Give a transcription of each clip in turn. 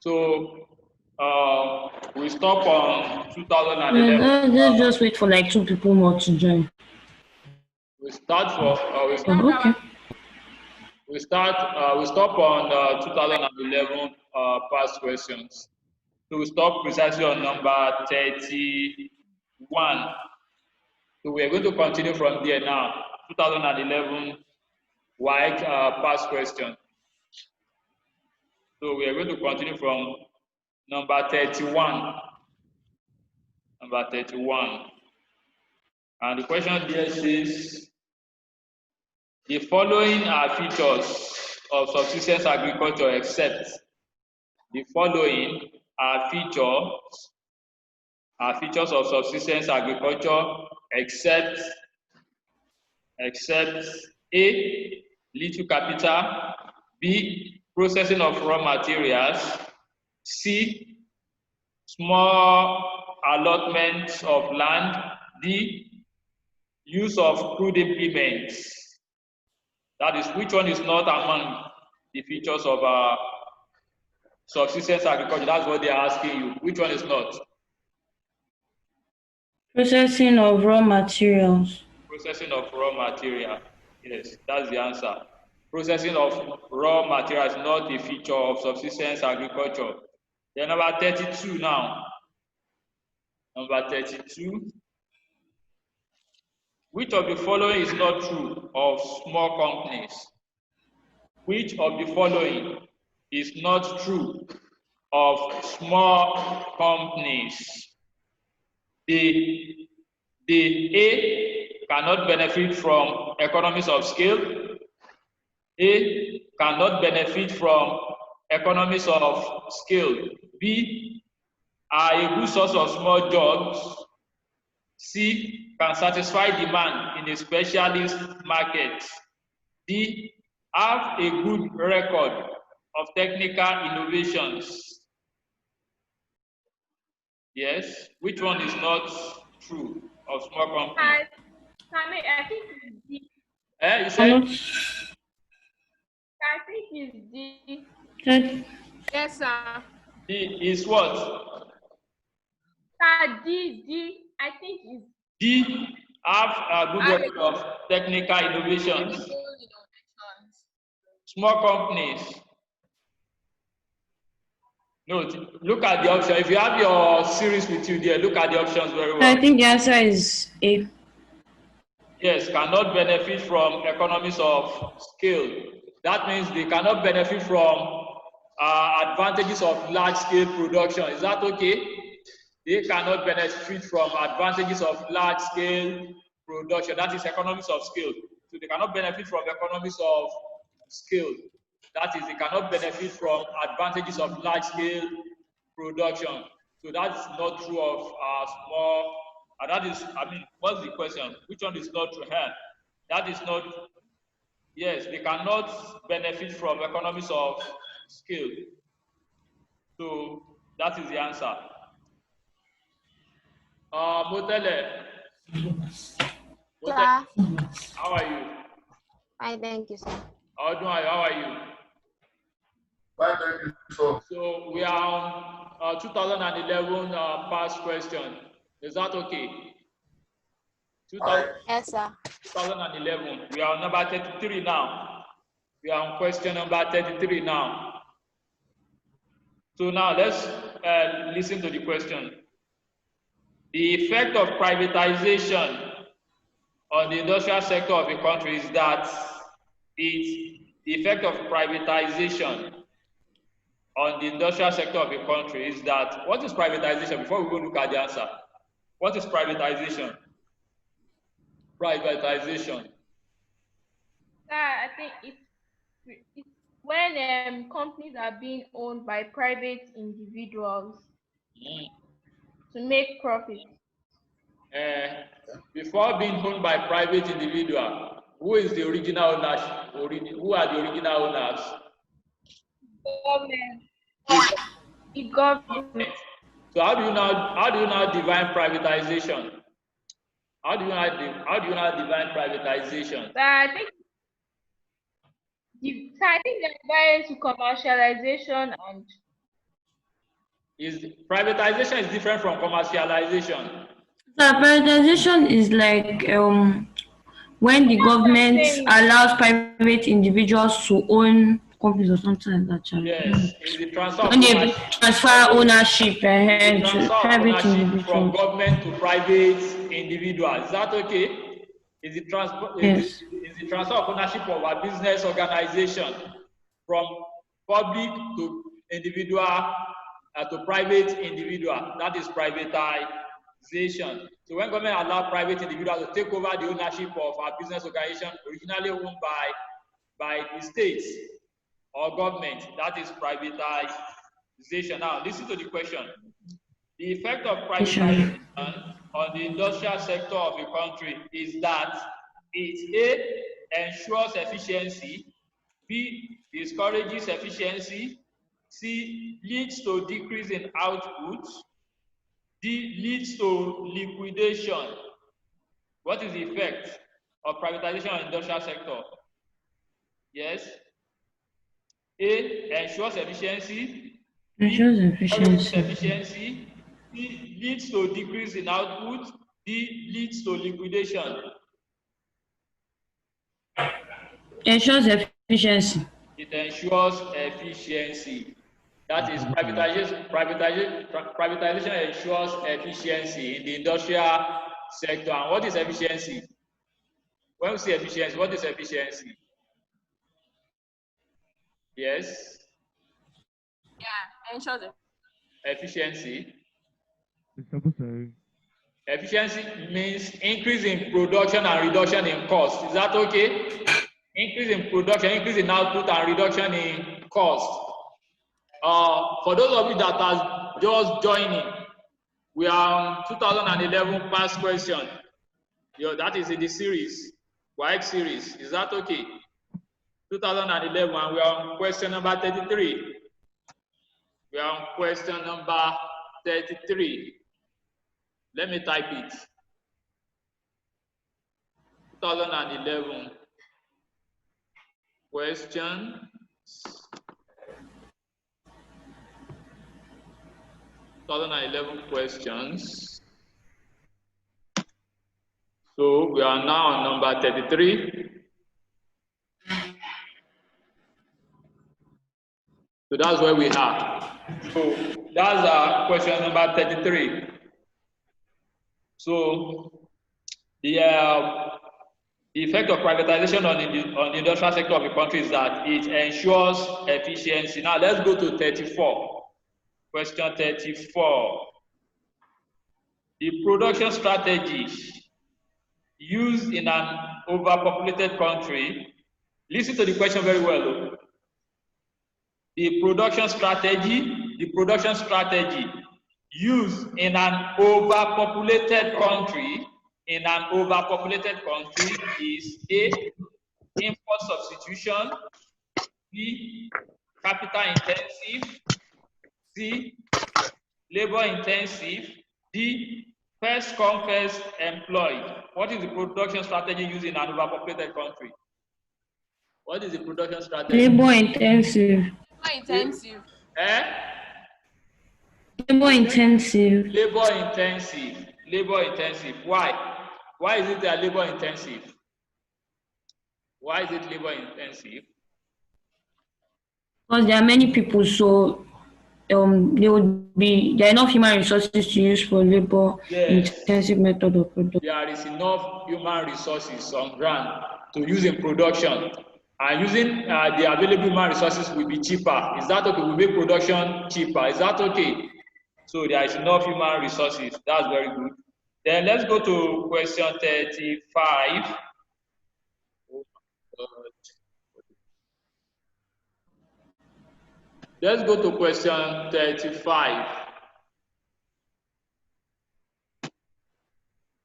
So we stop on 2011. Let's just wait for like 2 people more to join. We start for Okay. we stop on 2011 past questions. So we stop precisely on number 31. So we are going to continue from there now. 2011 white past question. So we are going to continue from number 31. Number 31. And the question there says, the following are features of subsistence agriculture except. The following are features of subsistence agriculture except A, little capital, B, processing of raw materials, C, small allotments of land, D, use of crude implements. That is, which one is not among the features of subsistence agriculture? That's what they are asking you. Which one is not? Processing of raw materials. Processing of raw material. Yes, that's the answer. Processing of raw material is not a feature of subsistence agriculture. Then number 32 now. Number 32. Which of the following is not true of small companies? Which of the following is not true of small companies? The A cannot benefit from economies of scale. A cannot benefit from economies of scale. B are a good source of small jobs. C can satisfy demand in a specialist market. D have a good record of technical innovations. Yes, which one is not true of small companies? I think it's D. You said? I think it's D. Yes, sir. D is what? D. I think it's D have a good record of technical innovations. Small companies. No, look at the option. If you have your series with you there, look at the options very well. I think the answer is A. Yes, cannot benefit from economies of scale. That means they cannot benefit from advantages of large-scale production. Is that okay? They cannot benefit from advantages of large-scale production. That is economies of scale. So they cannot benefit from economies of scale. That is, they cannot benefit from advantages of large-scale production. So that's not true of small. And that is, I mean, what's the question? Which one is not true here? That is not, yes, they cannot benefit from economies of scale. So that is the answer. Motele. Sir. How are you? Fine, thank you, sir. How are you? Fine, thank you, sir. So we are on 2011 past question. Is that okay? Yes, sir. 2011. We are on number 33 now. We are on question number 33 now. So now let's listen to the question. The effect of privatization on the industrial sector of a country is that the effect of privatization on the industrial sector of a country is that, what is privatization? Before we go look at the answer, what is privatization? Privatization. I think it's when companies are being owned by private individuals to make profit. Before being owned by private individual, who is the original owners? Who are the original owners? The government. So how do you now define privatization? How do you now define privatization? I think they're going to commercialization and Privatization is different from commercialization. So privatization is like when the government allows private individuals to own companies or something like that. Yes, it's the transfer of When they ownership. transfer ownership The to transfer of private ownership from individuals. government to private individuals. Is that okay? Is the Yes. transfer of ownership of a business organization from public to individual to private individual. That is privatization. So when government allow private individuals to take over the ownership of a business organization originally owned by the states or government, that is privatization. Now listen to the question. The effect of privatization on the industrial sector of a country is that it A, ensures efficiency, B, discourages efficiency, C, leads to decrease in output, D, leads to liquidation. What is the effect of privatization on the industrial sector? Yes. A, ensures efficiency, Ensures B, discourages efficiency. efficiency, C, leads to decrease in output, D, leads to liquidation. Ensures efficiency. It ensures efficiency. That is privatization. Privatization ensures efficiency in the industrial sector. And what is efficiency? When we say efficiency, what is efficiency? Yes. Yeah, ensures it. Efficiency. Efficiency means increase in production and reduction in cost. Is that okay? Increase in production, increase in output, and reduction in cost. For those of you that are just joining, we are on 2011 past question. That is in the series, WAEC series. Is that okay? 2011, and we are on question number 33. We are on question number 33. Let me type it. 2011 question. 2011 questions. So we are now on number 33. So that's where we are. So that's question number 33. So the effect of privatization on the industrial sector of the country is that it ensures efficiency. Now let's go to 34. Question 34. The production strategies used in an overpopulated country. Listen to the question very well. The production strategy used in an overpopulated country is A, import substitution, B, capital intensive, C, labor intensive, D, first come first employed. What is the production strategy used in an overpopulated country? What is the production strategy? Labor intensive. Intensive. Labor intensive. Labor intensive. Labor intensive. Why? Why is it labor intensive? Why is it labor intensive? Because there are many people, so there are enough human resources to use for labor intensive method of production. There is enough human resources on ground to use in production, and using the available human resources will be cheaper. Is that okay? We make production cheaper. Is that okay? So there is enough human resources. That's very good. Then let's go to question 35. Let's go to question 35.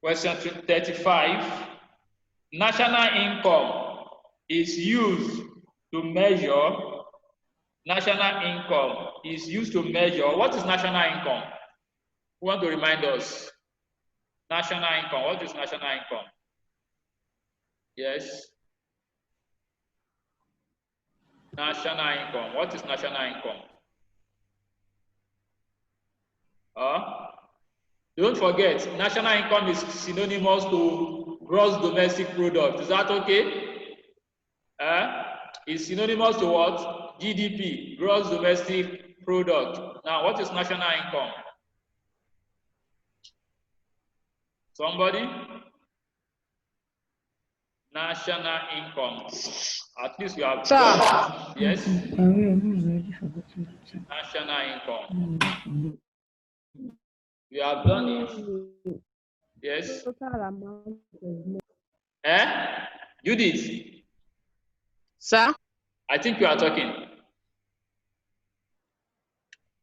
Question 35. National income is used to measure. National income is used to measure. What is national income? Who want to remind us? National income. What is national income? Yes. National income. What is national income? Don't forget, national income is synonymous to gross domestic product. Is that okay? It's synonymous to what? GDP, gross domestic product. Now, what is national income? Somebody? National income. At least we have done. Yes? National income. We have done it. Yes? Judith? Sir? I think you are talking.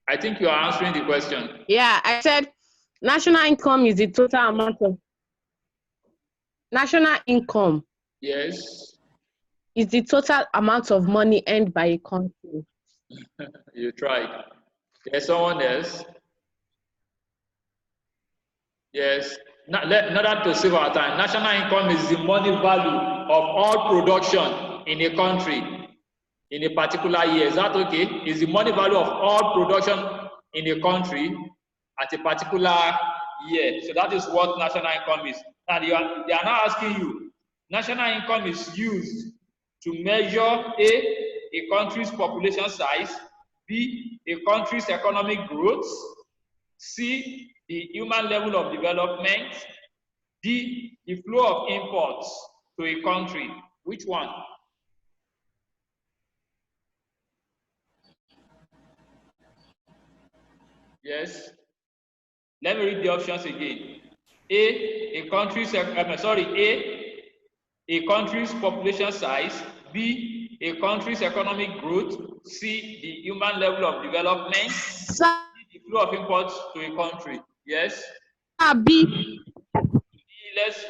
I think you are answering the question. Yeah, I said national income is the total amount of national income. Yes. Is the total amount of money earned by a country. You tried. There's someone else. Yes. In order to save our time, national income is the money value of all production in a country in a particular year. Is that okay? Is the money value of all production in a country at a particular year. So that is what national income is. And they are now asking you, national income is used to measure a country's population size, B, a country's economic growth, C, the human level of development, D, the flow of imports to a country. Which one? Yes. Let me read the options again. A country's population size, B, a country's economic growth, C, the human level of development, D, the flow of imports to a country. Yes. B.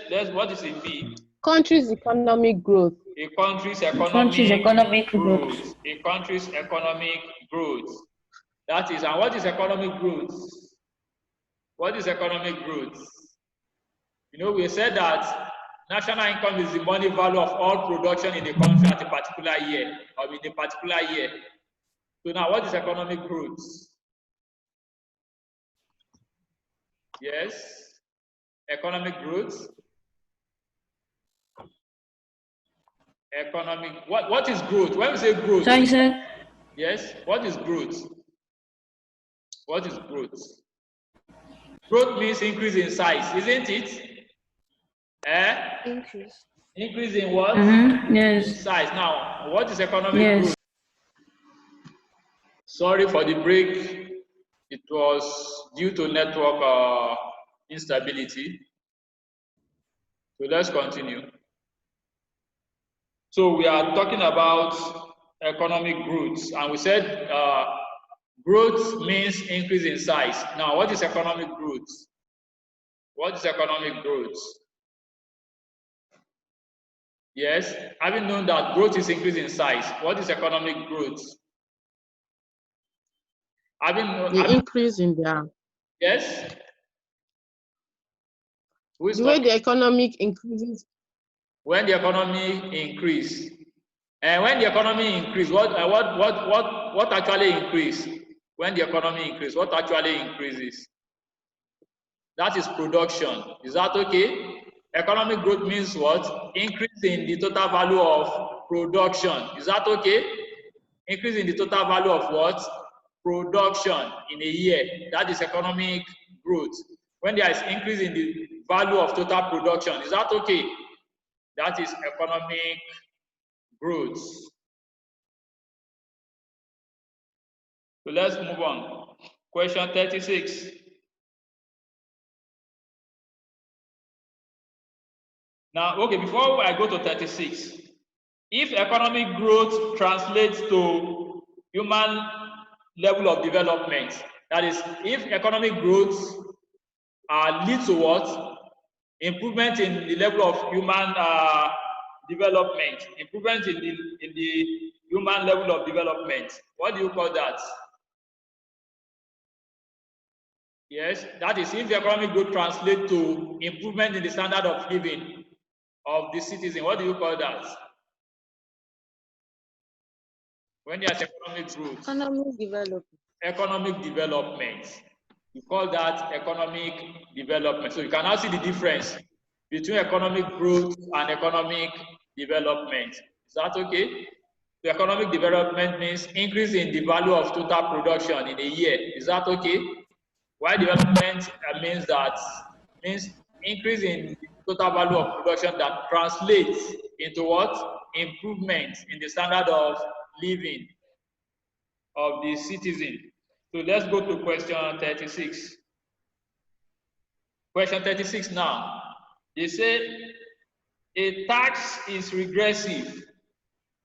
Let's what is a B? Country's economic growth. A country's economic growth. A country's economic growth. That is, and what is economic growth? What is economic growth? You know, we said that national income is the money value of all production in the country at a particular year, or in a particular year. So now, what is economic growth? Yes, economic growth. Economic. What is growth? When we say growth. Sorry, sir. Yes. What is growth? What is growth? Growth means increase in size, isn't it? Increase. Increase in what? Yes. In size. Now, what is economic growth? Sorry for the break. It was due to network instability. So let's continue. So we are talking about economic growth, and we said growth means increase in size. Now, what is economic growth? What is economic growth? Yes, having known that growth is increase in size, what is economic growth? Increase in their. Yes. The way the economic increases. When the economy increase, and when the economy increase, what actually increase? When the economy increase, what actually increases? That is production. Is that okay? Economic growth means what? Increase in the total value of production. Is that okay? Increase in the total value of what? Production in a year. That is economic growth. When there is increase in the value of total production, is that okay? That is economic growth. So let's move on. Question 36. Now, okay, before I go to 36, if economic growth translates to human level of development, that is, if economic growth leads to what? Improvement in the level of human development, improvement in the human level of development. What do you call that? Yes, that is if the economic growth translates to improvement in the standard of living of the citizen. What do you call that? When there's economic growth. Economic development. Economic development. You call that economic development. So you can now see the difference between economic growth and economic development. Is that okay? So economic development means increase in the value of total production in a year. Is that okay? While development means increase in the total value of production that translates into what? Improvement in the standard of living of the citizen. So let's go to question 36. Question 36 now. They say a tax is regressive.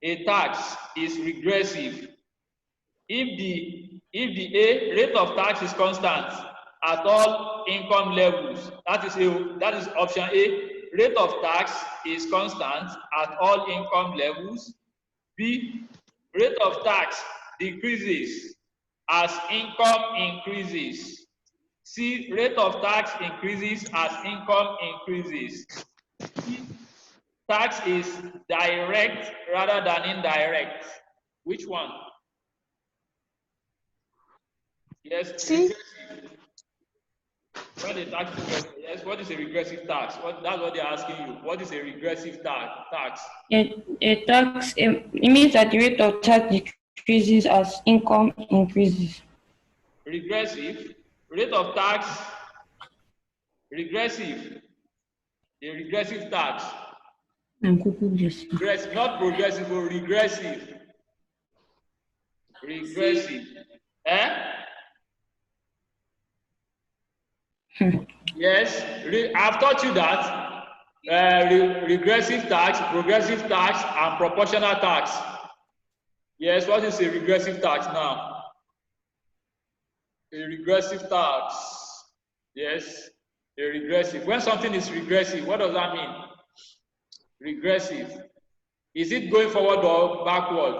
A tax is regressive if the A rate of tax is constant at all income levels. That is option A. Rate of tax is constant at all income levels. B. Rate of tax decreases as income increases. C. Rate of tax increases as income increases. D. Tax is direct rather than indirect. Which one? Yes, C. regressive. When the tax is regressive, yes, what is a regressive tax? That's what they're asking you. What is a regressive tax? A tax, it means that the rate of tax decreases as income increases. Regressive, rate of tax, regressive, a regressive tax. Regressive, not progressive, but regressive. Regressive. Eh? Yes, I've taught you that regressive tax, progressive tax, and proportional tax. Yes, what is a regressive tax now? A regressive tax. Yes, a regressive. When something is regressive, what does that mean? Regressive. Is it going forward or backward?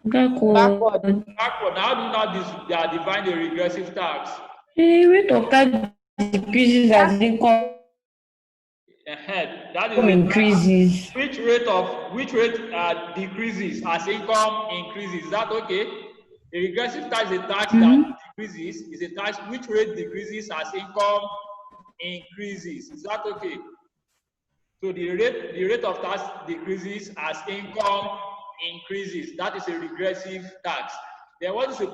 Backward. Backward. How do you now define a regressive tax? The rate of tax decreases as income That is increases. Which rate decreases as income increases? Is that okay? A regressive tax is a tax that decreases. Is a tax which rate decreases as income increases. Is that okay? So the rate of tax decreases as income increases. That is a regressive tax. Then what is a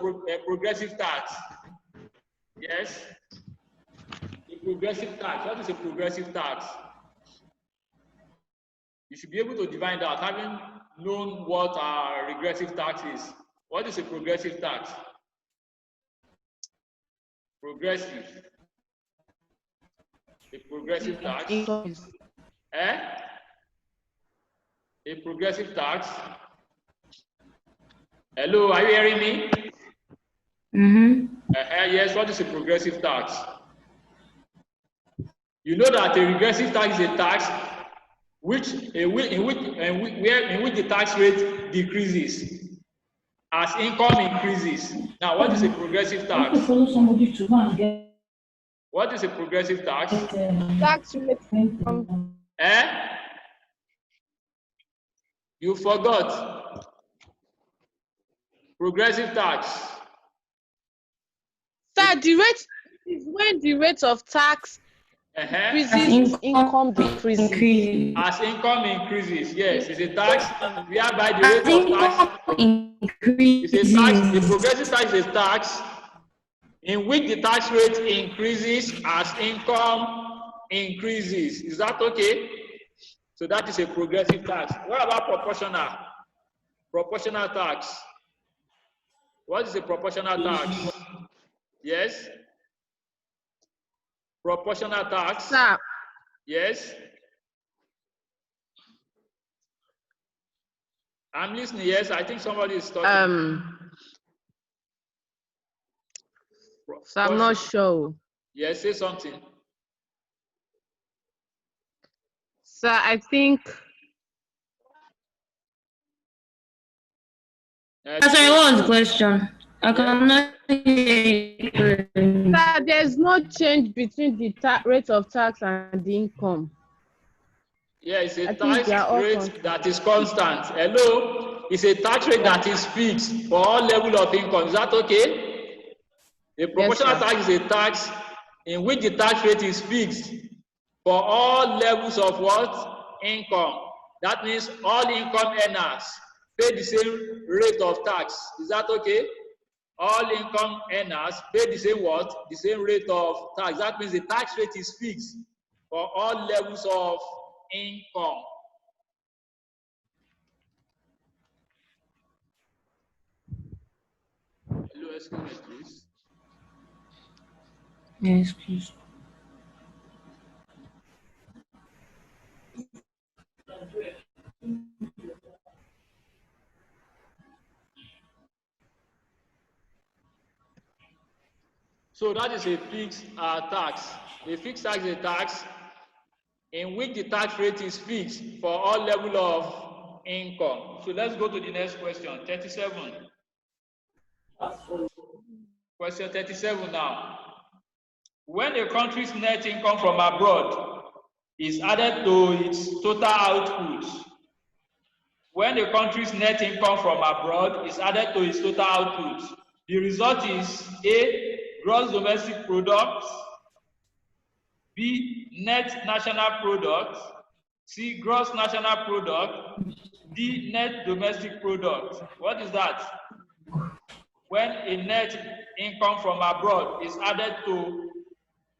progressive tax? Yes. A progressive tax. What is a progressive tax? You should be able to define that, having known what a regressive tax is. What is a progressive tax? Progressive. A progressive tax. Eh? A progressive tax. Hello, are you hearing me? Yes, what is a progressive tax? You know that a regressive tax is a tax in which the tax rate decreases as income increases. Now, what is a progressive tax? What is a progressive tax? Tax rate from You forgot. Progressive tax. Sir, the rate is when the rate of tax increases, income decreases. As income increases, yes, it's a tax whereby the rate of tax increases. The progressive tax is a tax in which the tax rate increases as income increases. Is that okay? So that is a progressive tax. What about proportional? Proportional tax. What is a proportional tax? Yes? Proportional tax. Sir. Yes? I'm listening. Yes, I think somebody is talking. So I'm not sure. Yes, say something. Sir, I think. Sorry, what was the question? I cannot hear you. Sir, there's no change between the rate of tax and the income. Yeah, it's a tax rate that is constant. Hello? It's a tax rate that is fixed for all level of income. Is that okay? A proportional tax is a tax in which the tax rate is fixed for all levels of what? Income. That means all income earners pay the same rate of tax. Is that okay? All income earners pay the same what? The same rate of tax. That means the tax rate is fixed for all levels of income. Hello, excuse me, please. Yes, please. So that is a fixed tax. A fixed tax is a tax in which the tax rate is fixed for all level of income. So let's go to the next question, 37. Question 37 now. When a country's net income from abroad is added to its total output, when a country's net income from abroad is added to its total output, the result is A, gross domestic product, B, net national product, C, gross national product, D, net domestic product. What is that? When a net income from abroad is added to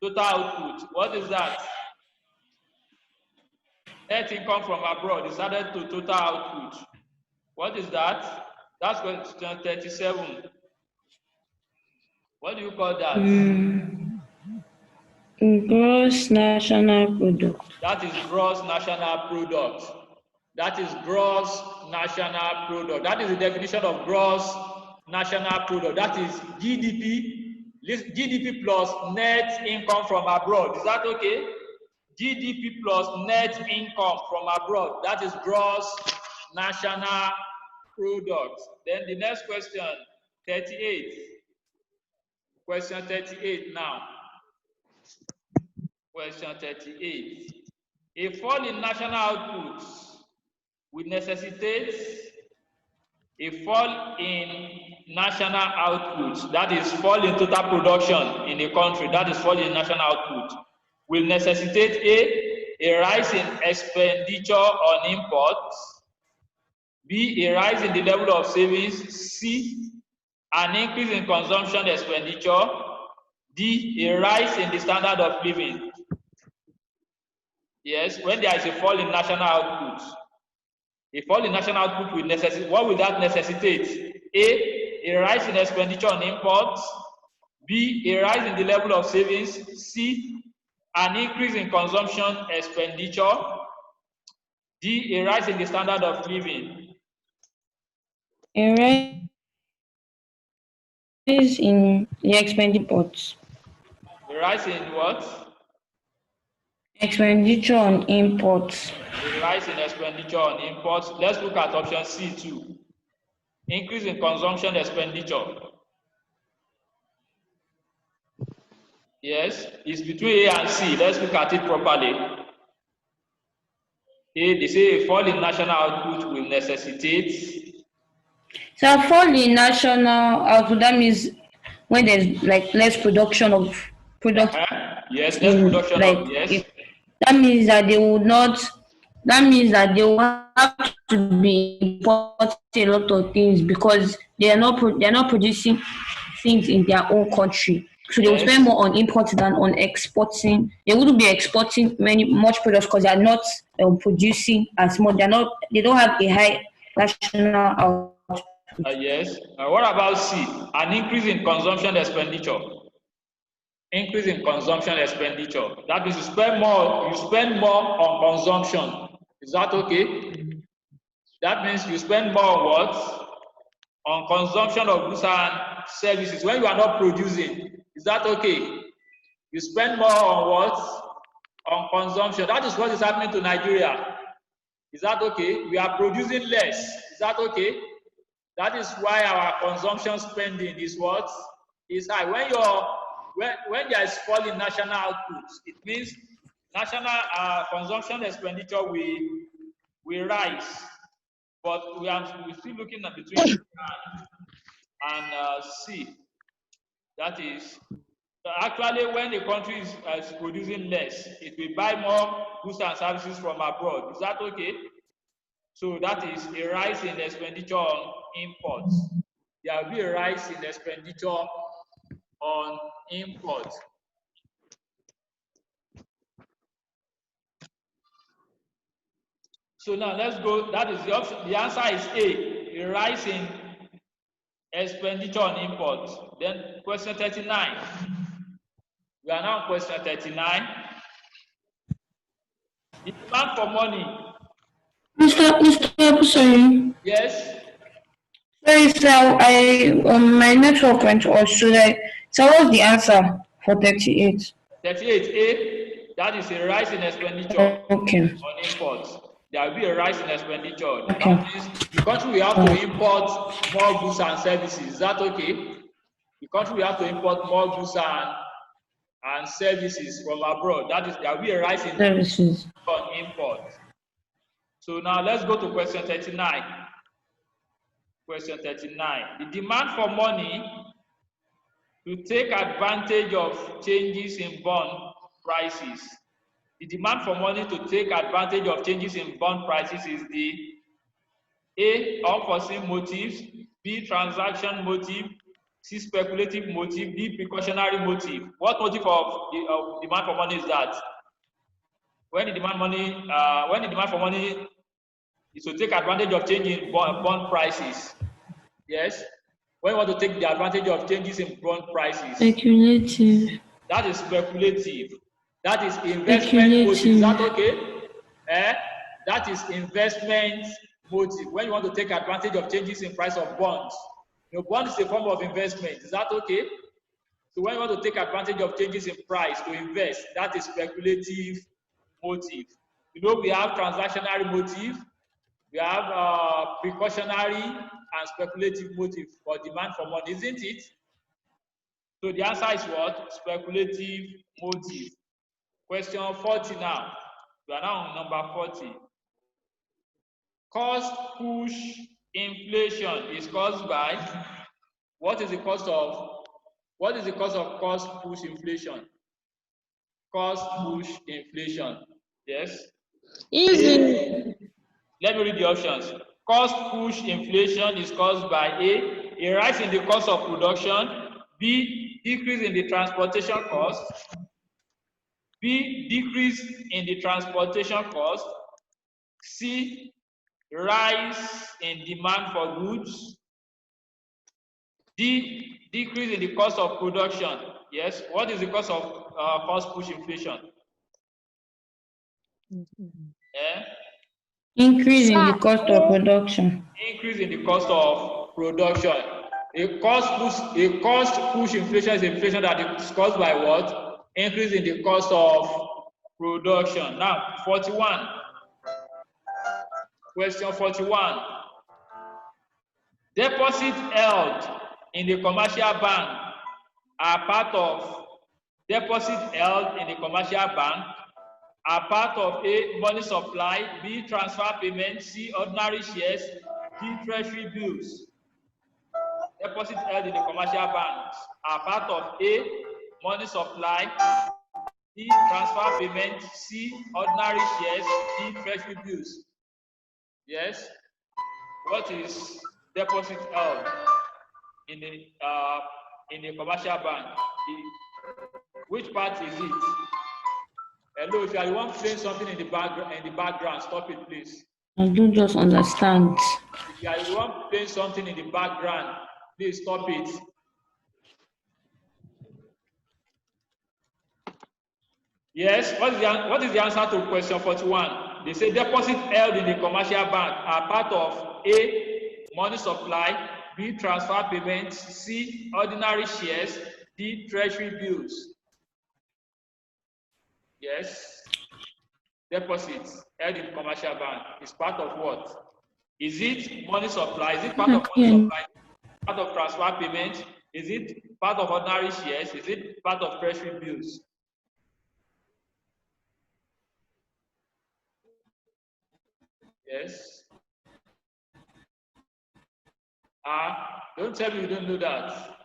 total output, what is that? Net income from abroad is added to total output. What is that? That's question 37. What do you call that? Gross national product. That is gross national product. That is gross national product. That is the definition of gross national product. That is GDP, GDP plus net income from abroad. Is that okay? GDP plus net income from abroad. That is gross national product. Then the next question, 38. Question 38 now. Question 38. A fall in national output will necessitate a fall in national output, that is fall in total production in a country, that is fall in national output, will necessitate A, rise in expenditure on imports, B, a rise in the level of savings, C, an increase in consumption expenditure, D, a rise in the standard of living. Yes, when there is a fall in national output, a fall in national output will necessitate, what will that necessitate? A rise in expenditure on imports, B, a rise in the level of savings, C, an increase in consumption expenditure, D, a rise in the standard of living. A rise in the expenditure. A rise in what? Expenditure on imports. A rise in expenditure on imports. Let's look at option C too. Increase in consumption expenditure. Yes, it's between A and C. Let's look at it properly. A, they say a fall in national output will necessitate. So a fall in national output, that means when there's like less production of products. Yes, less production like, of, yes. That means that they will not, that means that they will have to be importing a lot of things because they are not producing things in their own country. So they will spend more on imports than on exporting. They wouldn't be exporting much products because they are not producing as much. They don't have a high national output. Yes. What about C? An increase in consumption expenditure. Increase in consumption expenditure. That means you spend more on consumption. Is that okay? That means you spend more on what? On consumption of goods and services when you are not producing. Is that okay? You spend more on what? On consumption. That is what is happening to Nigeria. Is that okay? We are producing less. Is that okay? That is why our consumption spending is what? Is high. When there is fall in national output, it means national consumption expenditure will rise. But we're still looking at between and C. That is, actually, when the country is producing less, it will buy more goods and services from abroad. Is that okay? So that is a rise in expenditure on imports. There will be a rise in expenditure on imports. So now let's go. That is the option. The answer is A, a rise in expenditure on imports. Then question 39. We are now on question 39. The demand for money. Mr. Sorry. Yes. Sorry, sir. My network went off. So what's the answer for 38? 38A, that is a rise in expenditure Okay. on imports. There will be a rise in expenditure. Okay. That means the country will have to import more goods and services. Is that okay? The country will have to import more goods and services from abroad. That is, there will be a rise in Services on imports. So now let's go to question 39. Question 39. The demand for money to take advantage of changes in bond prices. The demand for money to take advantage of changes in bond prices is the A, unforeseen motives, B, transaction motive, C, speculative motive, D, precautionary motive. What motive of demand for money is that? When the demand for money is to take advantage of changing bond prices. Yes. When you want to take the advantage of changes in bond prices. speculative. That is speculative. That is investment motive. Is that okay? That is investment motive. When you want to take advantage of changes in price of bonds. Bond is a form of investment. Is that okay? So when you want to take advantage of changes in price to invest, that is speculative motive. We have transactionary motive, we have precautionary and speculative motive for demand for money, isn't it? So the answer is what? Speculative motive. Question 40 now. We are now on number 40. Cost push inflation is caused by what is the cause of cost push inflation? Cost push inflation. Yes. Easy. Let me read the options. Cost push inflation is caused by A, rise in the cost of production, B, decrease in the transportation cost, B, decrease in the transportation cost, C, rise in demand for goods, D, decrease in the cost of production. Yes, what is the cause of cost push inflation? Increase in the cost of production. Increase in the cost of production. A cost push inflation is inflation that is caused by what? Increase in the cost of production. Now, 41. Question 41. Deposits held in the commercial bank are part of A, money supply, B, transfer payment, C, ordinary shares, D, treasury bills. Deposits held in the commercial banks are part of A, money supply, B, transfer payment, C, ordinary shares, D, treasury bills. Yes. What is deposit held in the commercial bank? Which part is it? Hello, if you are the one playing something in the background, stop it, please. I don't just understand. If you are the one playing something in the background, please stop it. Yes, what is the answer to question 41? They say deposits held in the commercial bank are part of A, money supply, B, transfer payments, C, ordinary shares, D, treasury bills. Yes, deposits held in commercial bank is part of what? Is it money supply? Is it part of money supply? Part of transfer payment? Is it part of ordinary shares? Is it part of treasury bills? Yes. Don't tell me you don't know that.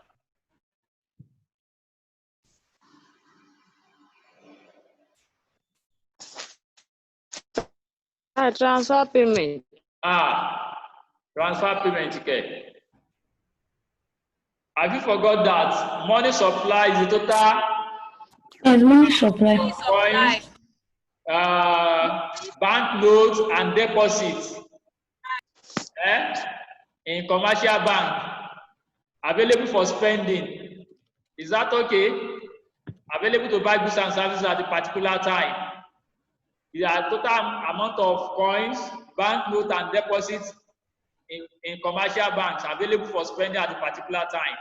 Transfer payment. Transfer payment. Okay. Have you forgot that money supply is the total Yes, money supply. coins, bank notes, and deposits in commercial bank available for spending. Is that okay? Available to buy goods and services at a particular time. The total amount of coins, bank notes, and deposits in commercial banks available for spending at a particular time.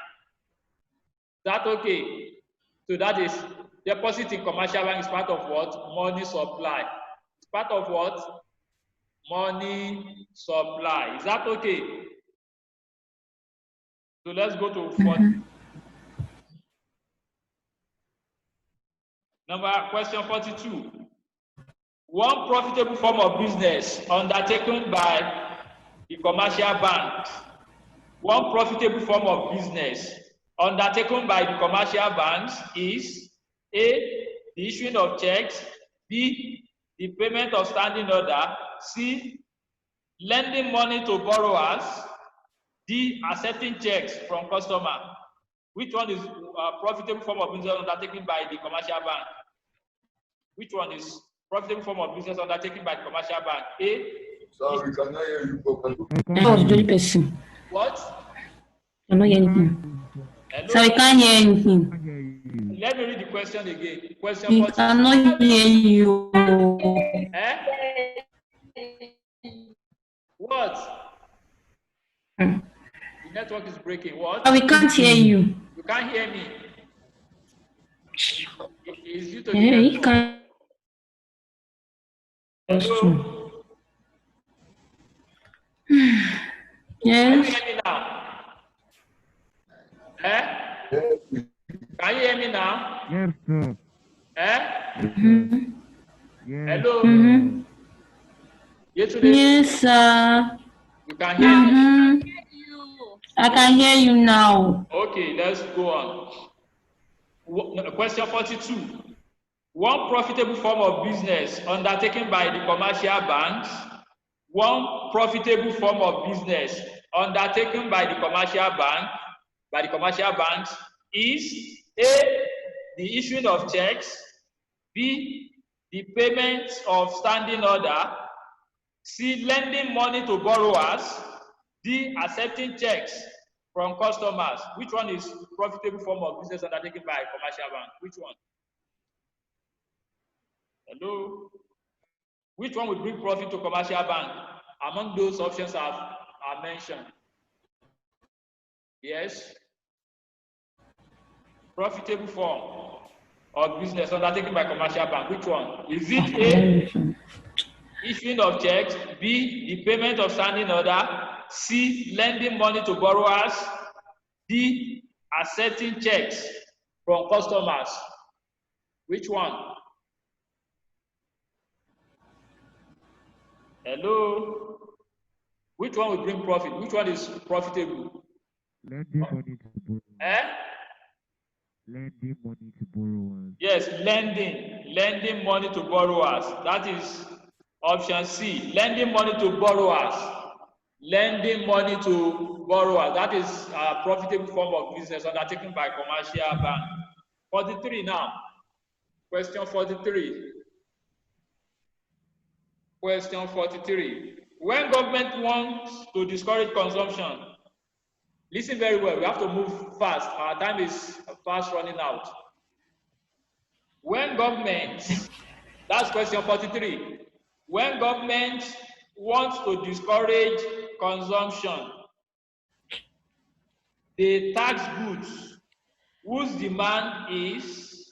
Is that okay? So that is deposit in commercial bank is part of what? Money supply. It's part of what? Money supply. Is that okay? So let's go to 40. Question 42. One profitable form of business undertaken by the commercial banks. One profitable form of business undertaken by the commercial banks is A, the issuing of checks, B, the payment of standing order, C, lending money to borrowers, D, accepting checks from customers. Which one is a profitable form of business undertaken by the commercial bank? Which one is profitable form of business undertaken by the commercial bank? A. Sorry, we cannot hear you properly. That was the only person. What? I don't hear anything. Hello? So we can't hear anything. Let me read the question again. Question We 42. cannot hear you. What? Hmm. The network is breaking. What? We can't hear you. You can't hear me. It's due to the Yeah, you network. can't. Hello? Can you Yes. hear me now? Can you hear me now? Yes, sir. Hello? Yes, sir. You can hear me? I can hear you now. Okay, let's go on. Question 42. One profitable form of business undertaken by the commercial banks. One profitable form of business undertaken by the commercial banks is A, the issuing of checks, B, the payment of standing order, C, lending money to borrowers, D, accepting checks from customers. Which one is profitable form of business undertaken by a commercial bank? Which one? Hello? Which one would bring profit to commercial bank among those options are mentioned? Yes? Profitable form of business undertaken by commercial bank. Which one? Is it A, issuing of checks, B, the payment of standing order, C, lending money to borrowers, D, accepting checks from customers? Which one? Hello? Which one will bring profit? Which one is profitable? Lending money to borrowers. Lending money to borrowers. Yes, lending money to borrowers. That is option C. Lending money to borrowers. Lending money to borrowers. That is a profitable form of business undertaken by commercial bank. 43 now. Question 43. Question 43. When government wants to discourage consumption, listen very well. We have to move fast. Our time is fast running out. When government, that's question 43. When government wants to discourage consumption, they tax goods whose demand is,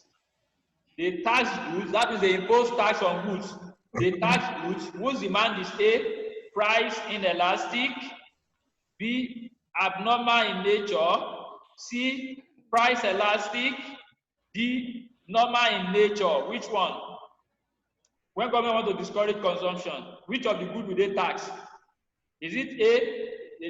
they tax goods, that is, they impose tax on goods. They tax goods whose demand is A, price inelastic, B, abnormal in nature, C, price elastic, D, normal in nature. Which one? When government want to discourage consumption, which of the good will they tax? Is it A,